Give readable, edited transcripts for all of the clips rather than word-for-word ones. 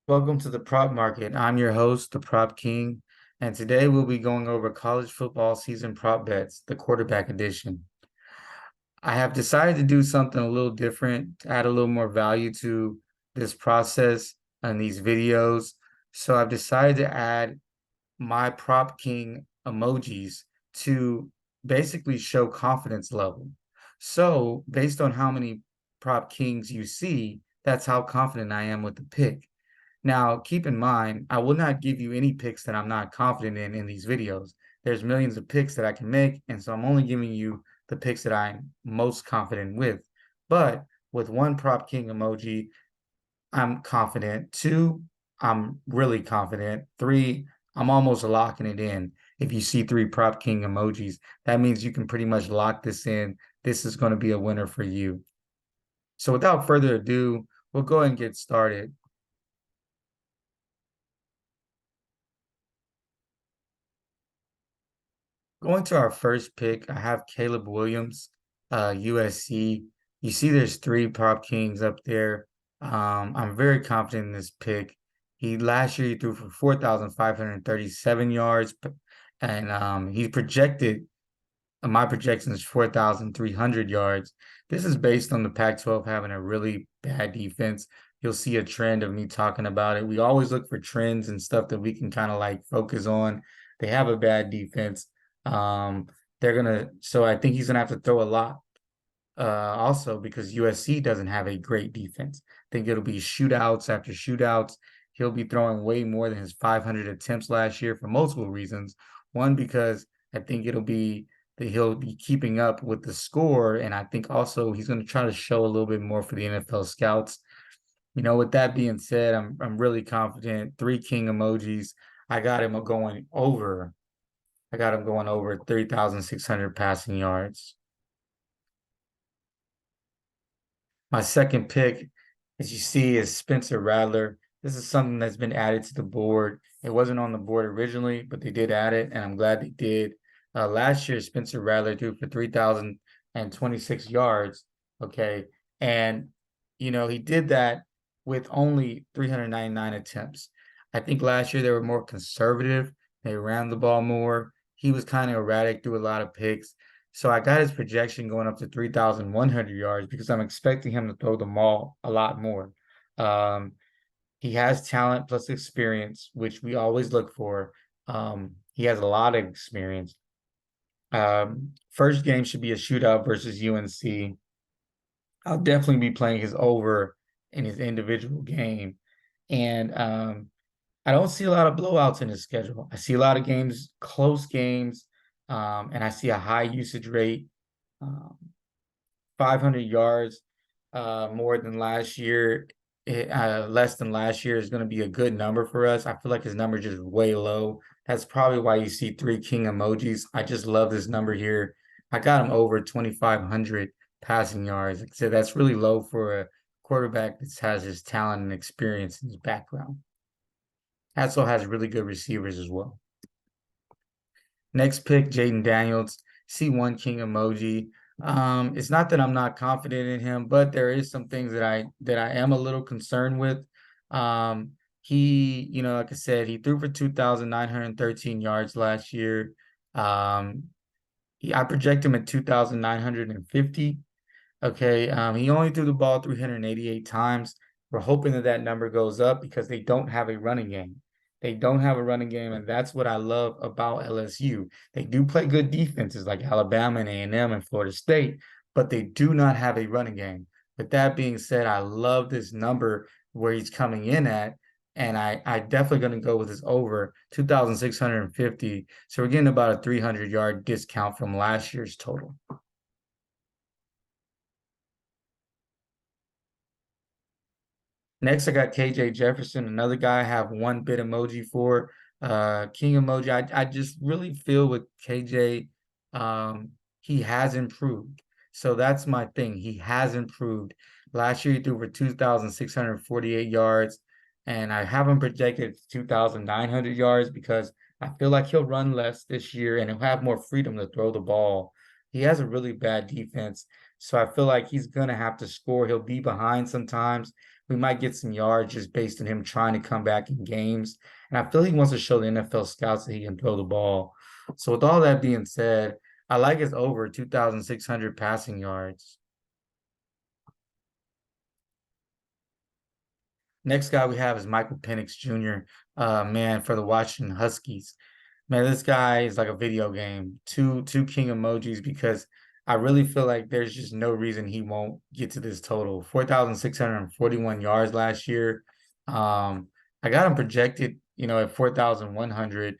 Welcome to the Prop Market. I'm your host, the Prop King, and today we'll be going over college football season prop bets, the quarterback edition. I have decided to do something a little different, to add a little more value to this process and these videos. So I've decided to add my Prop King emojis to basically show confidence level. So based on how many Prop Kings you see, that's how confident I am with the pick. Now, keep in mind, I will not give you any picks that I'm not confident in these videos. There's millions of picks that I can make, and so I'm only giving you the picks that I'm most confident with. But with one Prop King emoji, I'm confident. Two, I'm really confident. Three, I'm almost locking it in. If you see three Prop King emojis, that means you can pretty much lock this in. This is going to be a winner for you. So without further ado, we'll go ahead and get started. Going to our first pick, I have Caleb Williams, USC. You see there's three Prop Kings up there. I'm very confident in this pick. He last year he threw for 4,537 yards, and he's projected, my projection is 4,300 yards. This is based on the Pac-12 having a really bad defense. You'll see a trend of me talking about it. We always look for trends and stuff that we can kind of like focus on. They have a bad defense. Um, so I think he's gonna have to throw a lot. Also because USC doesn't have a great defense. I think it'll be shootouts after shootouts. He'll be throwing way more than his 500 attempts last year for multiple reasons. One, because I think it'll be that he'll be keeping up with the score, and I think also he's going to try to show a little bit more for the NFL scouts. With that being said, I'm really confident. Three king emojis. I got him going over. I got him going over 3,600 passing yards. My second pick, as you see, is Spencer Rattler. This is something that's been added to the board. It wasn't on the board originally, but they did add it, and I'm glad they did. Last year, Spencer Rattler threw for 3,026 yards. Okay. And, he did that with only 399 attempts. I think last year they were more conservative. They ran the ball more. He was kind of erratic, threw a lot of picks. So I got his projection going up to 3,100 yards because I'm expecting him to throw the ball a lot more. Um, he has talent plus experience, which we always look for. He has a lot of experience. First game should be a shootout versus UNC. I'll definitely be playing his over in his individual game. And I don't see a lot of blowouts in his schedule. I see a lot of games, close games, and I see a high usage rate, um, 500 yards more than last year. Less than last year is going to be a good number for us. I feel like his number is just way low. That's probably why you see three king emojis. I just love this number here. I got him over 2,500 passing yards. Like I said, that's really low for a quarterback that has his talent and experience in his background. Also has really good receivers as well. Next pick, Jayden Daniels, C1 King emoji. It's not that I'm not confident in him, but there is some things that I am a little concerned with. He, like I said, he threw for 2,913 yards last year. I project him at 2,950. Okay, he only threw the ball 388 times. We're hoping that that number goes up because they don't have a running game. They don't have a running game, and that's what I love about LSU. They do play good defenses like Alabama and A&M and Florida State, but they do not have a running game. With that being said, I love this number where he's coming in at, and I definitely going to go with his over 2,650. So we're getting about a 300-yard discount from last year's total. Next, I got KJ Jefferson, another guy I have one bit emoji for. King emoji. I just really feel with KJ, he has improved. So that's my thing. He has improved. Last year he threw for 2,648 yards, and I have him projected 2,900 yards because I feel like he'll run less this year and he'll have more freedom to throw the ball. He has a really bad defense. So I feel like he's gonna have to score. He'll be behind sometimes. We might get some yards just based on him trying to come back in games. And I feel he wants to show the NFL scouts that he can throw the ball. So with all that being said, I like his over 2,600 passing yards. Next guy we have is Michael Penix Jr. Man, for the Washington Huskies. Man, this guy is like a video game. Two king emojis because I really feel like there's just no reason he won't get to this total. 4,641 yards last year. I got him projected, at 4,100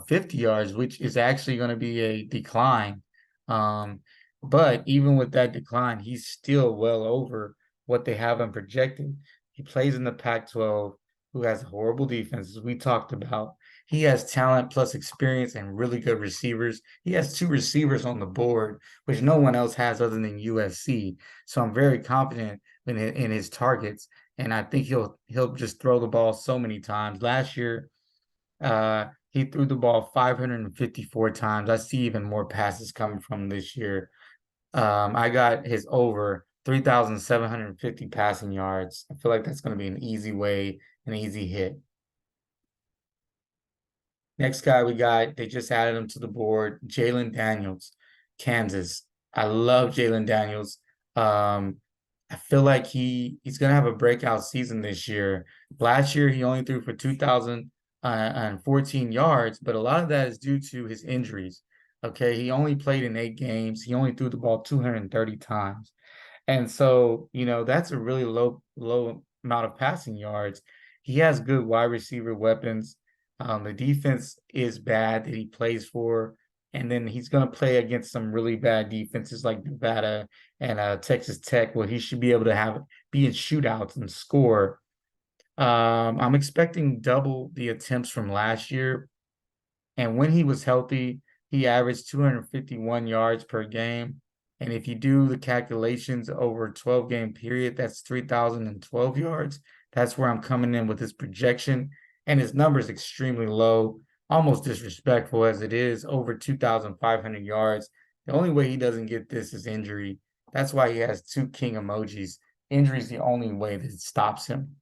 50 yards, which is actually going to be a decline. Um, but even with that decline, he's still well over what they have him projected. He plays in the Pac-12, who has horrible defenses we talked about. He has talent plus experience and really good receivers. He has two receivers on the board, which no one else has other than USC. So I'm very confident in his targets, and I think he'll just throw the ball so many times. Last year, he threw the ball 554 times. I see even more passes coming from this year. I got his over 3,750 passing yards. I feel like that's going to be an easy hit. Next guy we got, they just added him to the board, Jalon Daniels, Kansas. I love Jalon Daniels. Um, I feel like he's gonna have a breakout season this year. Last year he only threw for 2,014 yards, but a lot of that is due to his injuries. Okay, he only played in 8 games. He only threw the ball 230 times. And so, that's a really low amount of passing yards. He has good wide receiver weapons. The defense is bad that he plays for, and then he's going to play against some really bad defenses like Nevada and Texas Tech, where he should be able to be in shootouts and score. I'm expecting double the attempts from last year, and when he was healthy, he averaged 251 yards per game. And if you do the calculations over a 12 game period, that's 3,012 yards. That's where I'm coming in with his projection. And his number is extremely low, almost disrespectful as it is, over 2,500 yards. The only way he doesn't get this is injury. That's why he has two king emojis. Injury is the only way that stops him.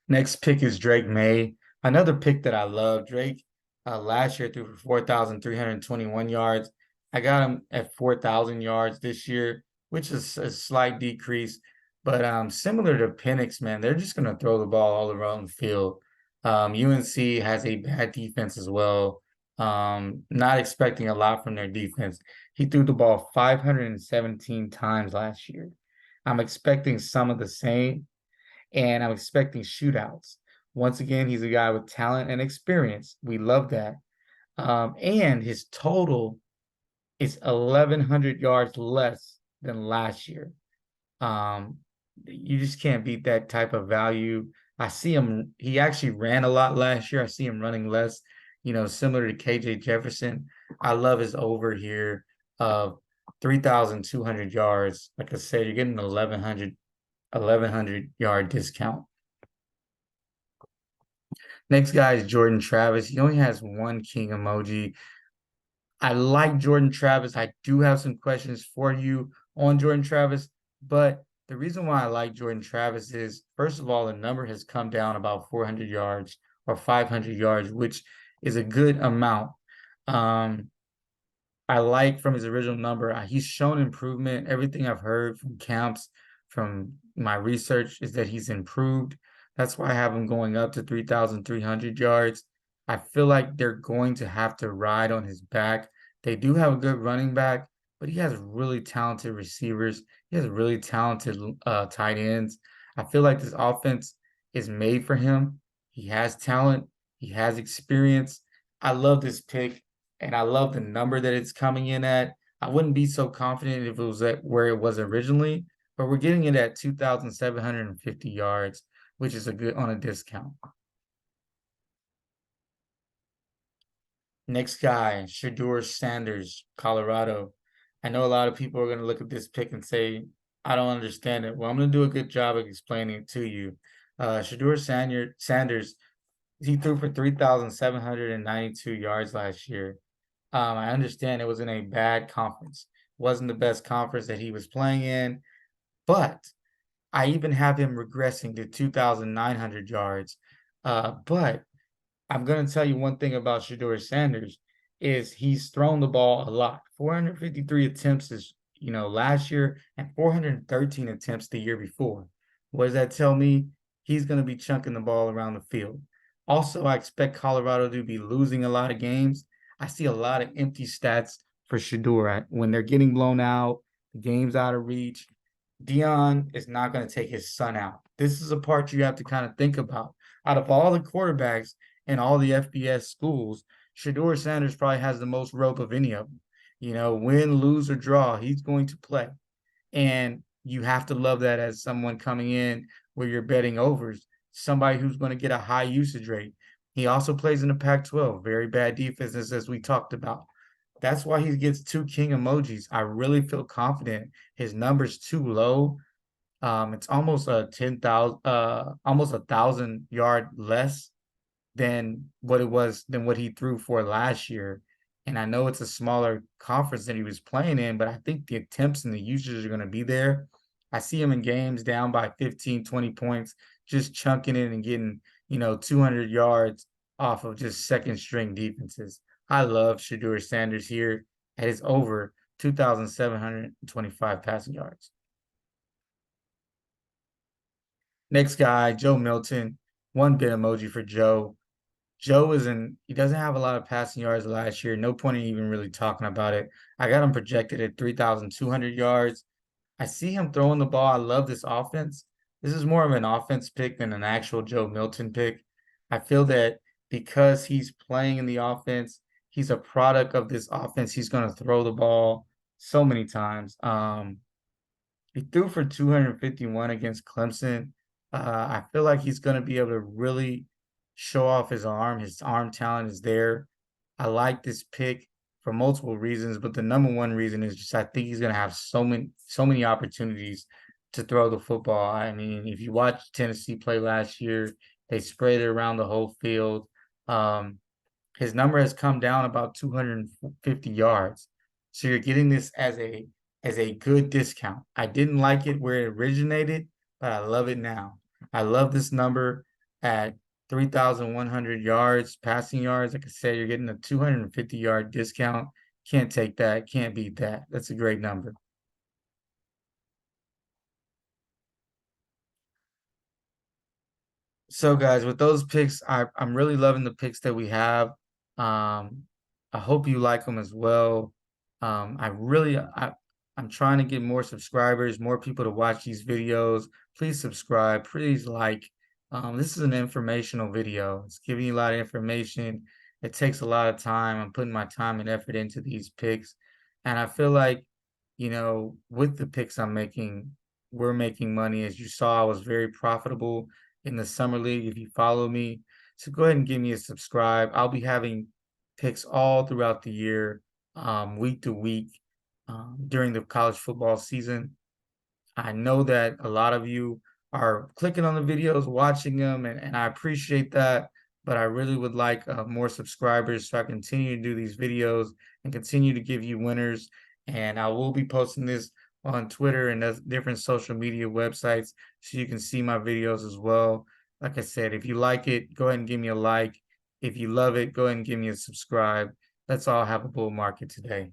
Next pick is Drake May. Another pick that I love. Drake last year threw for 4,321 yards. I got him at 4,000 yards this year, which is a slight decrease. But similar to Penix, man, they're just going to throw the ball all around the field. UNC has a bad defense as well. Not expecting a lot from their defense. He threw the ball 517 times last year. I'm expecting some of the same, and I'm expecting shootouts. Once again, he's a guy with talent and experience. We love that. And his total is 1,100 yards less than last year. You just can't beat that type of value. I see him, he actually ran a lot last year. I see him running less, similar to KJ Jefferson. I love his over here of 3,200 yards. Like I said, you're getting 1,100 yard discount. Next guy is Jordan Travis. He only has one king emoji. I like Jordan Travis. I do have some questions for you on Jordan Travis, but the reason why I like Jordan Travis is, first of all, the number has come down about 400 yards or 500 yards, which is a good amount. I like from his original number, he's shown improvement. Everything I've heard from camps, from my research, is that he's improved. That's why I have him going up to 3,300 yards. I feel like they're going to have to ride on his back. They do have a good running back, but he has really talented receivers. He has really talented tight ends. I feel like this offense is made for him. He has talent. He has experience. I love this pick, and I love the number that it's coming in at. I wouldn't be so confident if it was at where it was originally, but we're getting it at 2,750 yards, which is a good on a discount. Next guy, Shedeur Sanders, Colorado. I know a lot of people are going to look at this pick and say, I don't understand it. Well, I'm going to do a good job of explaining it to you. Shedeur Sanders, he threw for 3,792 yards last year. I understand it was in a bad conference. wasn't the best conference that he was playing in, but I even have him regressing to 2,900 yards. But I'm going to tell you one thing about Shedeur Sanders is he's thrown the ball a lot. 453 attempts is, last year and 413 attempts the year before. What does that tell me? He's going to be chunking the ball around the field. Also, I expect Colorado to be losing a lot of games. I see a lot of empty stats for Shedeur when they're getting blown out, the game's out of reach. Deion is not going to take his son out. This is a part you have to kind of think about. Out of all the quarterbacks in all the FBS schools, Shedeur Sanders probably has the most rope of any of them. Win, lose, or draw, he's going to play. And you have to love that as someone coming in where you're betting overs, somebody who's going to get a high usage rate. He also plays in the Pac-12, very bad defenses, as we talked about. That's why he gets two king emojis. I really feel confident. His number's too low. It's almost a 10,000, almost 1,000 yard less than what he threw for last year. And I know it's a smaller conference that he was playing in, but I think the attempts and the usage are going to be there. I see him in games down by 15, 20 points, just chunking it and getting, 200 yards off of just second string defenses. I love Shedeur Sanders here at his over 2,725 passing yards. Next guy, Joe Milton. One bit emoji for Joe. Joe he doesn't have a lot of passing yards last year. No point in even really talking about it. I got him projected at 3,200 yards. I see him throwing the ball. I love this offense. This is more of an offense pick than an actual Joe Milton pick. I feel that because he's playing in the offense, he's a product of this offense. He's going to throw the ball so many times. He threw for 251 against Clemson. I feel like he's going to be able to really show off his arm. His arm talent is there. I like this pick for multiple reasons, but the number one reason is just I think he's going to have so many opportunities to throw the football. I mean, if you watch Tennessee play last year, they sprayed it around the whole field. His number has come down about 250 yards. So you're getting this as a good discount. I didn't like it where it originated, but I love it now. I love this number at 3,100 yards, passing yards. Like I said, you're getting a 250-yard discount. Can't take that. Can't beat that. That's a great number. So, guys, with those picks, I'm really loving the picks that we have. I hope you like them as well. I'm trying to get more subscribers, more people to watch these videos. Please subscribe. Please like. This is an informational video. It's giving you a lot of information. It takes a lot of time. I'm putting my time and effort into these picks. And I feel like, with the picks I'm making, we're making money. As you saw, I was very profitable in the summer league if you follow me. So go ahead and give me a subscribe. I'll be having picks all throughout the year, week to week, during the college football season. I know that a lot of you are clicking on the videos, watching them, and I appreciate that. But I really would like more subscribers so I continue to do these videos and continue to give you winners. And I will be posting this on Twitter and different social media websites so you can see my videos as well. Like I said, if you like it, go ahead and give me a like. If you love it, go ahead and give me a subscribe. Let's all have a bull market today.